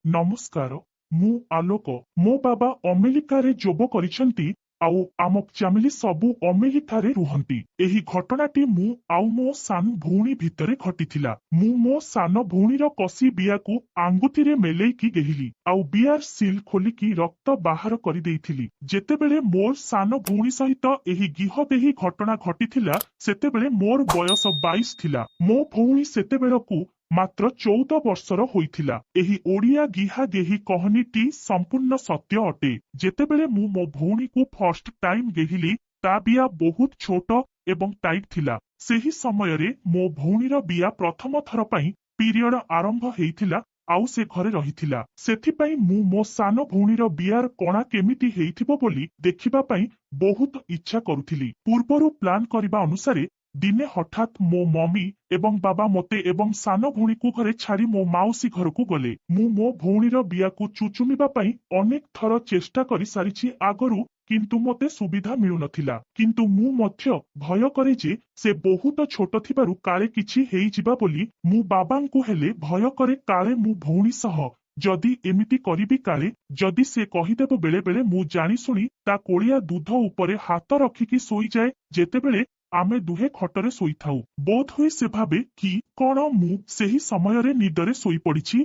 ନମସ୍କାର, ମୁଁ ଆଲୋକ। ମୋ ବାବା ଆମେରିକାରେ ଜବ କରିଛନ୍ତି ଆଉ ଆମ ଫ୍ୟାମିଲି ସବୁ ଆମେରିକାରେ ରୁହନ୍ତି। ଏହି ଘଟଣାଟି ମୁଁ ଆଉ ମୋ ସାନ ଭଉଣୀ ଭିତରେ ଘଟିଥିଲା। ମୁଁ ମୋ ସାନ ଭଉଣୀର କସି ବିୟାକୁ ଆଙ୍ଗୁଠିରେ ମେଲେଇକି ଗେହିଲି ଆଉ ବିୟାର ସିଲ୍ ଖୋଲିକି ରକ୍ତ ବାହାର କରିଦେଇଥିଲି। ଯେତେବେଳେ ମୋର ସାନ ଭଉଣୀ ସହିତ ଏହି ଗିହଦେହୀ ଘଟଣା ଘଟିଥିଲା ସେତେବେଳେ ମୋର ବୟସ 22 ଥିଲା। ମୋ ଭଉଣୀ ସେତେବେଳକୁ ମାତ୍ର 14 ବର୍ଷର ହୋଇଥିଲା। ଏହି ଓଡ଼ିଆ ଗିହା ଗେହି କହନୀଟି ସମ୍ପୂର୍ଣ୍ଣ ସତ୍ୟ ଅଟେ। ଯେତେବେଳେ ମୁଁ ମୋ ଭଉଣୀକୁ ଫର୍ଷ୍ଟ ଟାଇମ୍ ଗେହିଲି ତା ବିୟା ବହୁତ ଛୋଟ ଏବଂ ଟାଇଟ୍ ଥିଲା। ସେହି ସମୟରେ ମୋ ଭଉଣୀର ବିୟା ପ୍ରଥମ ଥର ପାଇଁ ପିରିୟଡ଼ ଆରମ୍ଭ ହେଇଥିଲା ଆଉ ସେ ଘରେ ରହିଥିଲା। ସେଥିପାଇଁ ମୁଁ ମୋ ସାନ ଭଉଣୀର ବିୟାର କଣା କେମିତି ହେଇଥିବ ବୋଲି ଦେଖିବା ପାଇଁ ବହୁତ ଇଚ୍ଛା କରୁଥିଲି। ପୂର୍ବରୁ ପ୍ଲାନ୍ କରିବା ଅନୁସାରେ ଦିନେ ହଠାତ୍ ମୋ ମମି ଏବଂ ବାବା ମୋତେ ଏବଂ ସାନ ଭଉଣୀକୁ ଘରେ ଛାଡି ମୋ ମାଉସୀ ଘରକୁ ଗଲେ। ମୁଁ ମୋ ଭଉଣୀର ବିୟାକୁ ଚୁଚୁମିବା ପାଇଁ ଅନେକ ଥର ଚେଷ୍ଟା କରିସାରିଛି ଆଗରୁ, କିନ୍ତୁ ମୋତେ ସୁବିଧା ମିଳୁନଥିଲା। କିନ୍ତୁ ମୁଁ ମଧ୍ୟ ଭୟ କରେ ଯେ ସେ ବହୁତ ଛୋଟ ଥିବାରୁ କାଳେ କିଛି ହେଇଯିବା ବୋଲି। ମୁଁ ବାବାଙ୍କୁ ହେଲେ ଭୟ କରେ କାଳେ ମୁଁ ଭଉଣୀ ସହ ଯଦି ଏମିତି କରିବି କାଳେ ଯଦି ସେ କହିଦେବ ବେଳେ ବେଳେ ମୁଁ ଜାଣିଶୁଣି ତା କୋଳିଆ ଦୁଧ ଉପରେ ହାତ ରଖିକି ଶୋଇଯାଏ ଯେତେବେଳେ ଆମେ ଦୁହେଁ ଖଟରେ ଶୋଇଥାଉ। ବୋଧହୁଏ ସେ ଭାବେ କି କଣ ମୁଁ ସେହି ସମୟରେ ନିଦରେ ଶୋଇପଡ଼ିଛି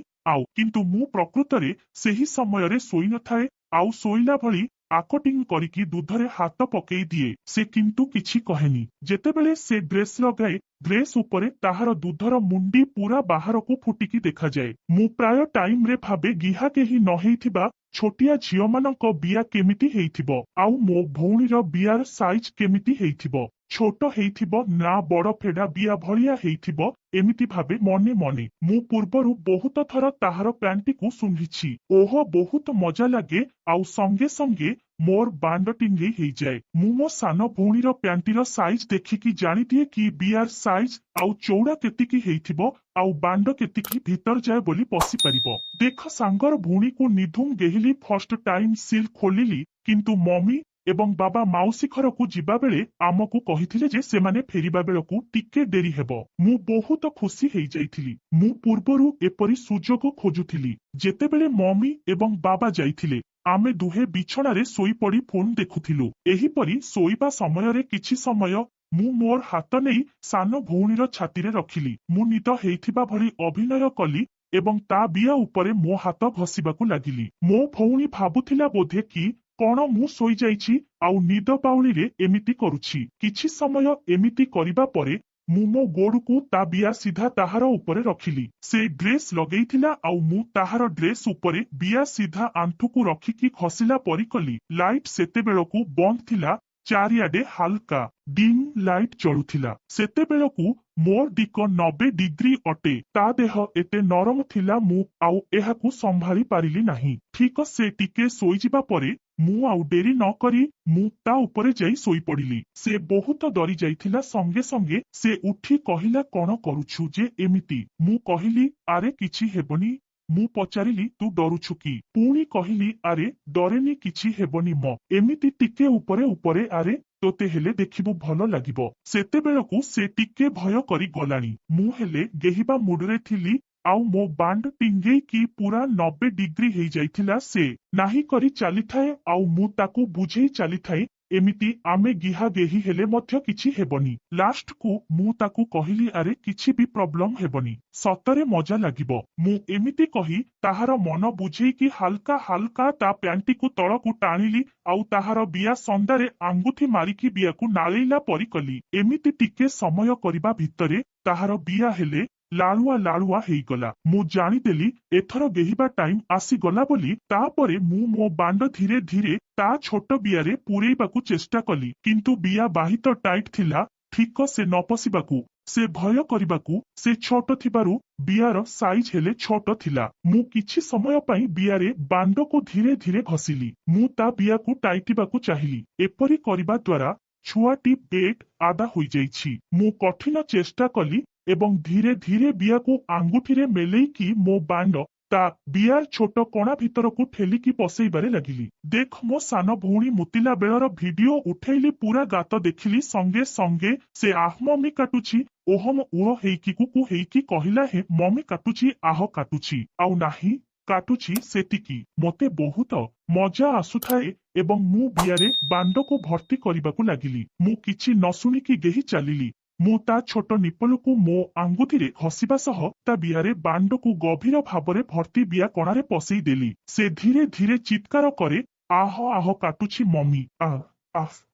କିନ୍ତୁ ମୁଁ ପ୍ରକୃତରେ ସେହି ସମୟରେ ଶୋଇନଥାଏ ଆଉ ଶୋଇଲା ଭଳି ଆକଟିଂ କରିକି ଦୁଧରେ ହାତ ପକେଇ ଦିଏ। ସେ କିନ୍ତୁ କିଛି କହେନି। ଯେତେବେଳେ ସେ ଡ୍ରେସ୍ ଲଗାଏ ଡ୍ରେସ୍ ଉପରେ ତାହାର ଦୁଧର ମୁଣ୍ଡି ପୁରା ବାହାରକୁ ଫୁଟିକି ଦେଖାଯାଏ। ମୁଁ ପ୍ରାୟ ଟାଇମରେ ଭାବେ ଗିହା କେହି ନ ହେଇଥିବା ଛୋଟିଆ ଝିଅମାନଙ୍କ ବିୟା କେମିତି ହେଇଥିବ ଆଉ ମୋ ଭଉଣୀର ବିୟାର ସାଇଜ କେମିତି ହେଇଥିବ। ଛୋଟ ହେଇଥିବ ନା ବଡ ଫେଡା ବିୟା ଭଳିଆ ହେଇଥିବ ଏମିତି ଭାବେ ମନେ ମନେ। ମୁଁ ପୂର୍ବରୁ ବହୁତ ଥର ତାହାର ପ୍ୟାଣ୍ଟିକୁ ଶୁଙ୍ଘିଛି। ଓହୋ ବହୁତ ମଜା ଲାଗେ ଆଉ ସଙ୍ଗେ ସଙ୍ଗେ ମୋର ବାଣ୍ଡ ଟିଙ୍ଗେଇ ହେଇଯାଏ। ମୁଁ ମୋ ସାନ ଭଉଣୀର ପ୍ୟାଣ୍ଟିର ସାଇଜ ଦେଖିକି ଜାଣିଦିଏ କି ବିୟାର ସାଇଜ ଆଉ ଚଉଡା କେତିକି ହେଇଥିବ ଆଉ ବାଣ୍ଡ କେତିକି ଭିତର ଯାଏ ବୋଲି ପଶିପାରିବ। ଦେଖ ସାଙ୍ଗର ଭଉଣୀକୁ ନିଧୁମ ଗେହିଲି ଫର୍ଷ୍ଟ ଟାଇମ୍ ସିଲ୍ ଖୋଲିଲି, କିନ୍ତୁ ମମି ଏବଂ ବାବା ମାଉସୀ ଘରକୁ ଯିବା ବେଳେ ଆମକୁ କହିଥିଲେ ଯେ ସେମାନେ ଫେରିବା ବେଳକୁ ଟିକେ ଡେରି ହେବ। ମୁଁ ବହୁତ ଖୁସି ହେଇଯାଇଥିଲି। ମୁଁ ପୂର୍ବରୁ ଏପରି ସୁଯୋଗ ଖୋଜୁଥିଲି। ଯେତେବେଳେ ମମି ଏବଂ ବାବା ଯାଇଥିଲେ ଆମେ ଦୁହେଁ ବିଛଣାରେ ଶୋଇପଡି ଫୋନ ଦେଖୁଥିଲୁ। ଏହିପରି ଶୋଇବା ସମୟରେ କିଛି ସମୟ ମୁଁ ମୋର ହାତ ନେଇ ସାନ ଭଉଣୀର ଛାତିରେ ରଖିଲି। ମୁଁ ନିଦ ହେଇଥିବା ଭଳି ଅଭିନୟ କଲି ଏବଂ ତା ବିୟା ଉପରେ ମୋ ହାତ ଘଷିବାକୁ ଲାଗିଲି। ମୋ ଭଉଣୀ ଭାବୁଥିଲା ବୋଧେ କି କଣ ମୁଁ ଶୋଇଯାଇଛି ଆଉ ନିଦ ବାଉଳିରେ ଏମିତି କରୁଛି। କିଛି ସମୟ ଏମିତି କରିବା ପରେ ମୁଁ ମୋ ଗୋଡକୁ ତା ବିୟା ସିଧା ତାହାର ଉପରେ ରଖିଲି। ସେ ଡ୍ରେସ୍ ଲଗେଇଥିଲା ଆଉ ମୁଁ ତାହାର ଡ୍ରେସ୍ ଉପରେ ବିୟା ସିଧା ଆଣ୍ଠୁକୁ ରଖିକି ଘଷିଲା ପରି କଲି। ଲାଇଟ୍ ସେତେବେଳକୁ ବନ୍ଦ ଥିଲା। ଚାରିଆଡେ ହାଲକା ଡିମ୍ ଲାଇଟ୍ ଜଳୁଥିଲା। ସେତେବେଳକୁ ମୋର ଦିକ 90 ଡିଗ୍ରୀ ଅଟେ। ତା ଦେହ ଏତେ ନରମ ଥିଲା ମୁଁ ଆଉ ଏହାକୁ ସମ୍ଭାଳି ପାରିଲି ନାହିଁ। ଠିକ ସେ ଟିକେ ଶୋଇଯିବା ପରେ ମୁଁ ଆଉ ଡେରି ନ କରି ମୁଁ ତା ଉପରେ ଯାଇ ଶୋଇପଡ଼ିଲି। ସେ ବହୁତ ଡରି ଯାଇଥିଲା। ସଙ୍ଗେ ସଙ୍ଗେ ସେ ଉଠି କହିଲା କଣ କରୁଛୁ ଯେ ଏମିତି। ମୁଁ କହିଲି ଆରେ କିଛି ହେବନି। ମୁଁ ପଚାରିଲି ତୁ ଡରୁଛୁ କି? ପୁଣି କହିଲି ଆରେ ଡରେନି କିଛି ହେବନି ମ ଏମିତି ଟିକେ ଉପରେ ଉପରେ ଆରେ ତୋତେ ହେଲେ ଦେଖିବୁ ଭଲ ଲାଗିବ। ସେତେବେଳକୁ ସେ ଟିକେ ଭୟ କରି ଗଲାଣି। ମୁଁ ହେଲେ ଗେହିବା ମୁଡରେ ଥିଲି ଆଉ ମୋ ବାଣ୍ଡ ଟିଙ୍ଗେଇକି ପୁରା 90 ଡିଗ୍ରୀ ହେଇଯାଇଥିଲା। ସେ ନାହିଁ କରି ଚାଲିଥାଏ ଆଉ ମୁଁ ତାକୁ ବୁଝେଇ ଚାଲିଥାଏ ଏମିତି ଆମେ ଗିହା ଗେହି ହେଲେ ମଧ୍ୟ କିଛି ହେବନି। ଲାଷ୍ଟକୁ ମୁଁ ତାକୁ କହିଲି ଆରେ କିଛି ବି ପ୍ରୋବ୍ଲେମ ହେବନି, ସତରେ ମଜା ଲାଗିବ। ମୁଁ ଏମିତି କହି ତାହାର ମନ ବୁଝେଇକି ହାଲକା ହାଲକା ତା ପ୍ୟାଣ୍ଟିକୁ ତଳକୁ ଟାଣିଲି ଆଉ ତାହାର ବିୟା ସନ୍ଦାରେ ଆଙ୍ଗୁଠି ମାରିକି ବିୟାକୁ ନାଳେଇଲା ପରି କଲି। ଏମିତି ଟିକେ ସମୟ କରିବା ଭିତରେ ତାହାର ବିୟା ହେଲେ ଲାଳୁଆ ଲାଳୁଆ ହେଇଗଲା। ମୁଁ ଜାଣିଦେଲି ଏଥର ଗେହିବା ଟାଇମ୍ ଆସିଗଲା ବୋଲି। ତାପରେ ମୁଁ ମୋ ବାଣ୍ଡ ଧୀରେ ଧୀରେ ତା ଛୋଟ ବିୟାରେ ପୂରେଇବାକୁ ଚେଷ୍ଟା କଲି, କିନ୍ତୁ ବିୟା ବାହିତ ଟାଇଟ୍ ଥିଲା ଠିକ ସେ ନ ପଶିବାକୁ। ସେ ଭୟ କରିବାକୁ ସେ ଛୋଟ ଥିବାରୁ ବିୟାର ସାଇଜ ହେଲେ ଛୋଟ ଥିଲା। ମୁଁ କିଛି ସମୟ ପାଇଁ ବିୟାରେ ବାଣ୍ଡକୁ ଧୀରେ ଧୀରେ ଘଷିଲି। ମୁଁ ତା ବିୟାକୁ ଟାଇଟିବାକୁ ଚାହିଁଲି। ଏପରି କରିବା ଦ୍ୱାରା ଛୁଆଟି ବେଡ୍ ଆଦା ହୋଇଯାଇଛି। ମୁଁ କଠିନ ଚେଷ୍ଟା କଲି ଏବଂ ଧୀରେ ଧୀରେ ବିୟାକୁ ଆଙ୍ଗୁଠିରେ ମେଲେଇକି ମୋ ବାଣ୍ଡ ତା ବିୟାର ଛୋଟ କଣା ଭିତରକୁ ଠେଲିକି ପଶେଇବାରେ ଲାଗିଲି। ଦେଖ ମୋ ସାନ ଭଉଣୀ ମୁତିଲା ବେଳର ଭିଡିଓ ଉଠେଇଲି। ପୁରା ଗାତ ଦେଖିଲି। ସଙ୍ଗେ ସଙ୍ଗେ ସେ ଆହ ମମି କାଟୁଛି ଓହମ ଉହ ହେଇକି କୁକୁ ହେଇକି କହିଲା ହେ ମମି କାଟୁଛି ଆହ କାଟୁଛି ଆଉ ନାହିଁ କାଟୁଛି ସେତିକି। ମୋତେ ବହୁତ ମଜା ଆସୁଥାଏ ଏବଂ ମୁଁ ବିଆରେ ବାଣ୍ଡକୁ ଭର୍ତ୍ତି କରିବାକୁ ଲାଗିଲି। ମୁଁ କିଛି ନ ଶୁଣିକି ଗେହି ଚାଲିଲି। ମୁଁ ତା ଛୋଟ ନିପଲକୁ ମୋ ଆଙ୍ଗୁଠିରେ ଘଷିବା ସହ ତା ବିଆରେ ବାଣ୍ଡକୁ ଗଭୀର ଭାବରେ ଭର୍ତ୍ତି ବିଆ କଣାରେ ପଶେଇ ଦେଲି। ସେ ଧୀରେ ଧୀରେ ଚିତ୍କାର କରେ, ଆହ ଆହ କାଟୁଛି ମମି,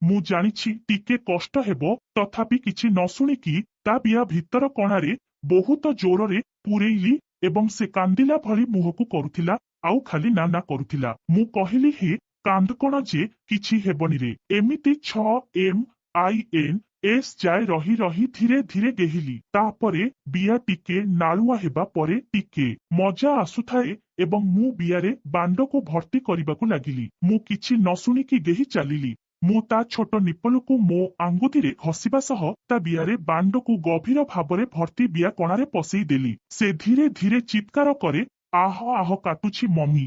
ମୁଁ ଜାଣିଛି ଟିକେ କଷ୍ଟ ହେବ, ତଥାପି କିଛି ନ ଶୁଣିକି ତା ବିଆ ଭିତର କଣାରେ ବହୁତ ଜୋରରେ ପୂରେଇଲି ଏବଂ ସେ କାନ୍ଦିଲା ଭଳି ମୁହଁକୁ କରୁଥିଲା ଆଉ ଖାଲି ନା କରୁଥିଲା। ମୁଁ କହିଲି, ହେ କାନ୍ଦ କଣ ଯେ, କିଛି ହେବନିରେ। ଏମିତି 6 MINS ଯାଏ ରହି ରହି ଧୀରେ ଧୀରେ ଗେହିଲି। ତାପରେ ବିଆ ଟିକେ ନାଳୁଆ ହେବା ପରେ ଟିକେ ମଜା ଆସୁଥାଏ ଏବଂ ମୁଁ ବିଆରେ ବାଣ୍ଡକୁ ଭର୍ତ୍ତି କରିବାକୁ ଲାଗିଲି। ମୁଁ କିଛି ନ ଶୁଣିକି ଗେହି ଚାଲିଲି। ମୁଁ ତା ଛୋଟ ନିପଲକୁ ମୋ ଆଙ୍ଗୁଠିରେ ଘଷିବା ସହ ତା ବିଆରେ ବାଣ୍ଡକୁ ଗଭୀର ଭାବରେ ଭର୍ତ୍ତି ବିଆ କଣାରେ ପଶେଇ ଦେଲି। ସେ ଧୀରେ ଧୀରେ ଚିତ୍କାର କରେ, ଆହ ଆହ କାଟୁଛି ମମି,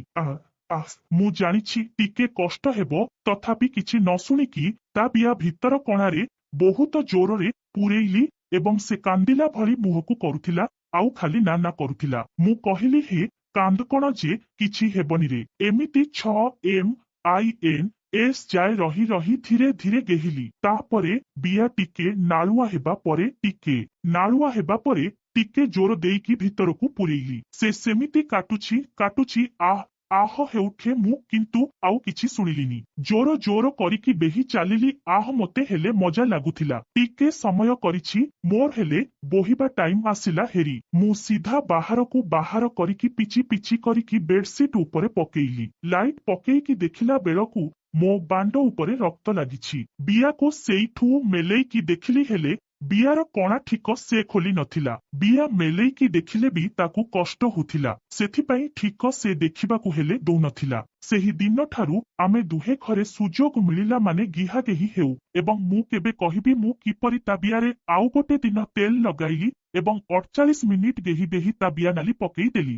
ମୁଁ ଜାଣିଛି ଟିକେ କଷ୍ଟ ହେବ, ତଥାପି କିଛି ନ ଶୁଣିକି ତା ବିଆ ଭିତର କଣାରେ ବହୁତ ଜୋରରେ ପୂରେଇଲି ଏବଂ ସେ କାନ୍ଦିଲା ଭଳି ମୁହଁକୁ କରୁଥିଲା ଆଉ ଖାଲି ନା କରୁଥିଲା। ମୁଁ କହିଲି, ହେ କାନ୍ଦ କଣ ଯେ, କିଛି ହେବନିରେ। ଏମିତି 6 MINS ଯାଏ ରହି ରହି ଧୀରେ ଧୀରେ ଗେହିଲି। ତାପରେ ବିଆ ଟିକେ ନାଳୁଆ ହେବା ପରେ ଟିକେ ନାଳୁଆ ହେବା ପରେ ଟିକେ ଜୋର ଦେଇକି ଭିତରକୁ ପୂରେଇଲି। ସେ ସେମିତି କାଟୁଛି ଆହ ହେଉଠେ, ମୁଁ କିନ୍ତୁ ଆଉ କିଛି ଶୁଣିଲିନି। ଜୋର ଜୋର କରିକି ବେହି ଚାଲିଲି। ମୋତେ ହେଲେ ମଜା ଲାଗୁଥିଲା। ଟିକେ ସମୟ କରିଛି, ମୋର ହେଲେ ବୋହିବା ଟାଇମ ଆସିଲା ହେରି। ମୁଁ ସିଧା ବାହାର କରିକି ପିଚି ପିଚି କରିକି ବେଡସିଟ୍ ଉପରେ ପକେଇଲି। ଲାଇଟ୍ ପକେଇକି ଦେଖିଲା ବେଳକୁ ମୋ ବାଣ୍ଡ ଉପରେ ରକ୍ତ ଲାଗିଛି। ବିଆକୁ ସେଇଠୁ ମେଲେଇକି ଦେଖିଲି, ହେଲେ ବିଆର କଣା ଠିକ ସେ ଖୋଲି ନଥିଲା। ବିଆ ମେଲେଇକି ଦେଖିଲେ ବି ତାକୁ କଷ୍ଟ ହଉଥିଲା, ସେଥିପାଇଁ ଠିକ ସେ ଦେଖିବାକୁ ହେଲେ ଦଉନଥିଲା। ସେହି ଦିନଠାରୁ ଆମେ ଦୁହେଁ ଘରେ ସୁଯୋଗ ମିଳିଲା ମାନେ ଗିହାଗେହି ହେଉ ଏବଂ ମୁଁ କେବେ କହିବି ମୁଁ କିପରି ତା ବିଆରେ ଆଉ ଗୋଟେ ଦିନ ତେଲ ଲଗାଇଲି ଏବଂ 48 ମିନିଟ ଗେହି ତା ବିଆ ନାଲି ପକେଇ ଦେଲି।